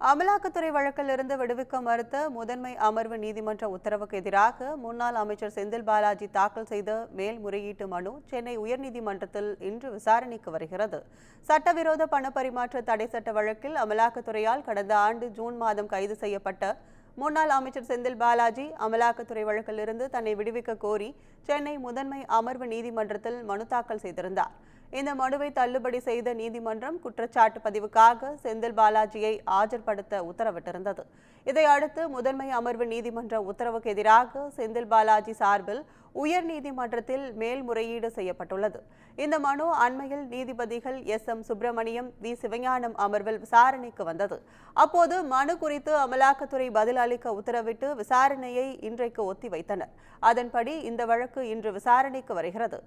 அமலாக்கத்துறை வழக்கிலிருந்து விடுவிக்க மறுத்த முதன்மை அமர்வு நீதிமன்ற உத்தரவுக்கு எதிராக முன்னாள் அமைச்சர் செந்தில் பாலாஜி தாக்கல் செய்த மேல்முறையீட்டு மனு சென்னை உயர்நீதிமன்றத்தில் இன்று விசாரணைக்கு வருகிறது. சட்டவிரோத பணப்பரிமாற்ற தடை சட்ட வழக்கில் அமலாக்கத்துறையால் கடந்த ஆண்டு ஜூன் மாதம் கைது செய்யப்பட்ட முன்னாள் அமைச்சர் செந்தில் பாலாஜி அமலாக்கத்துறை வழக்கிலிருந்து தன்னை விடுவிக்க கோரி சென்னை முதன்மை அமர்வு நீதிமன்றத்தில் மனு தாக்கல் செய்திருந்தார். இந்த மனுவை தள்ளுபடி செய்த நீதிமன்றம் குற்றச்சாட்டு பதிவுக்காக செந்தில் பாலாஜியை ஆஜர்படுத்த உத்தரவிட்டிருந்தது. இதையடுத்து முதன்மை அமர்வு நீதிமன்ற உத்தரவுக்கு எதிராக செந்தில் பாலாஜி சார்பில் உயர்நீதிமன்றத்தில் மேல்முறையீடு செய்யப்பட்டுள்ளது. இந்த மனு அண்மையில் நீதிபதிகள் எஸ்.எம். சுப்பிரமணியம், வி. சிவஞானம் அமர்வில் விசாரணைக்கு வந்தது. அப்போது மனு குறித்து அமலாக்கத்துறை பதில் அளிக்க உத்தரவிட்டு விசாரணையை இன்றைக்கு ஒத்திவைத்தனர். அதன்படி இந்த வழக்கு இன்று விசாரணைக்கு வருகிறது.